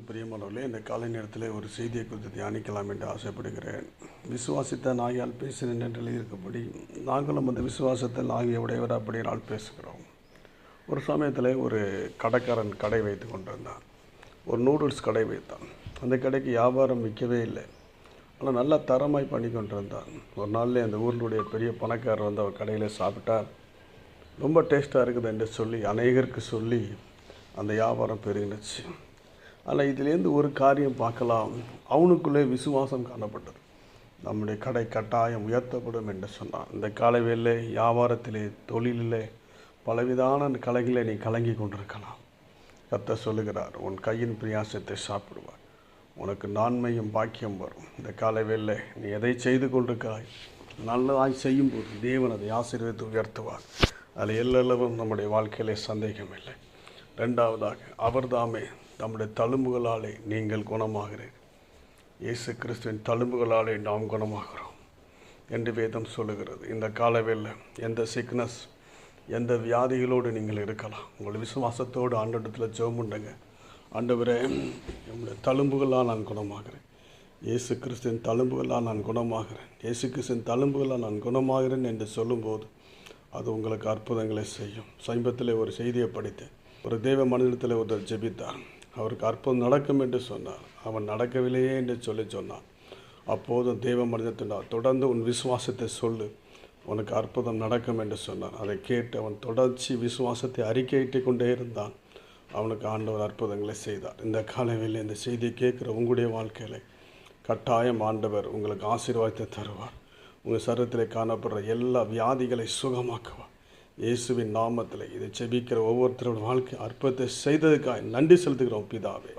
கிறிஸ்துவுக்குள் பிரியமானவர்களே, இந்த காலை நேரத்தில் ஒரு செய்தியை குறித்து தியானிக்கலாம் என்று ஆசைப்படுகிறேன். விசுவாசித்த நாயால் பேசினேன் என்று எழுதியிருக்கபடி நாங்களும் அந்த விசுவாசத்தில் ஆகிய உடையவர் அப்படினால் பேசுகிறோம். ஒரு சமயத்தில் ஒரு கடைக்காரன் கடை வைத்து கொண்டிருந்தான். ஒரு நூடுல்ஸ் கடை வைத்தான். அந்த கடைக்கு வியாபாரம் விற்கவே இல்லை. ஆனால் நல்லா தரமாய் பண்ணி கொண்டிருந்தான். ஒரு நாளில் அந்த ஊரினுடைய பெரிய பணக்காரர் வந்து அவர் கடையில் சாப்பிட்டார். ரொம்ப டேஸ்ட்டாக இருக்குது என்று சொல்லி அநேகருக்கு சொல்லி அந்த வியாபாரம் பெருகினுச்சு. ஆனால் இதிலேருந்து ஒரு காரியம் பார்க்கலாம். அவனுக்குள்ளே விசுவாசம் காணப்பட்டது. நம்முடைய கடை கட்டாயம் உயர்த்தப்படும் என்று சொன்னான். இந்த காலவேளை வியாபாரத்திலே, தொழிலிலே, பலவிதான கலைகளை நீ கலங்கி கொண்டிருக்கலாம். கர்த்தர் சொல்லுகிறார், உன் கையின் பிரயாசத்தை சாப்பிடுவார், உனக்கு நான்மையும் பாக்கியம் வரும். இந்த காலவேளை நீ எதை செய்து கொண்டிருக்காய், நல்லதாய் செய்யும்போது தேவன் அதை ஆசீர்வதித்து உயர்த்துவார். அதில் எல்லளவும் நம்முடைய வாழ்க்கையிலே சந்தேகம் இல்லை. ரெண்டாவதாக, அவர்தாமே நம்முடைய தழும்புகளாலே நீங்கள் குணமாகிறீர். இயேசு கிறிஸ்துவின் தழும்புகளாலே நாம் குணமாகிறோம் என்று வேதம் சொல்லுகிறது. இந்த காலவேளை எந்த சிக்னஸ், எந்த வியாதிகளோடு நீங்கள் இருக்கலாம், உங்கள் விசுவாசத்தோடு ஆண்டவரிடத்தில் ஜெபம் பண்ணுங்க. ஆண்டவரே, நம்முடைய தழும்புகளால் நான் குணமாகிறேன். இயேசு கிறிஸ்துவின் தழும்புகளால் நான் குணமாகிறேன், இயேசு கிறிஸ்துவின் தழும்புகளால் நான் குணமாகிறேன் என்று சொல்லும்போது அது உங்களுக்கு அற்புதங்களை செய்யும். சமீபத்தில் ஒரு செய்தியை படித்தேன். ஒரு தேவ மனிதத்தில் ஒருத்தர் ஜெபித்தார். அவருக்கு அற்புதம் நடக்கும் என்று சொன்னார். அவன் நடக்கவில்லையே என்று சொன்னான். அப்போதும் தேவ மனிதத்தினார், தொடர்ந்து உன் விசுவாசத்தை சொல்லு, உனக்கு அற்புதம் நடக்கும் என்று சொன்னார். அதை கேட்டு அவன் தொடர்ச்சி விசுவாசத்தை அறிக்கையிட்டு கொண்டே இருந்தான். அவனுக்கு ஆண்டவர் அற்புதங்களை செய்தார். இந்த காலவில் இந்த செய்தியை கேட்குற உங்களுடைய வாழ்க்கையில் கட்டாயம் ஆண்டவர் உங்களுக்கு ஆசீர்வாதத்தை தருவார். உங்கள் சரீரத்தில் காணப்படுற எல்லா வியாதிகளை சுகமாக்குவார். இயேசுவின் நாமத்தில் இதை செபிக்கிற ஒவ்வொருத்தரோட வாழ்க்கை அற்புதத்தை செய்ததுக்காக நன்றி செலுத்துகிறோம் பிதாவே.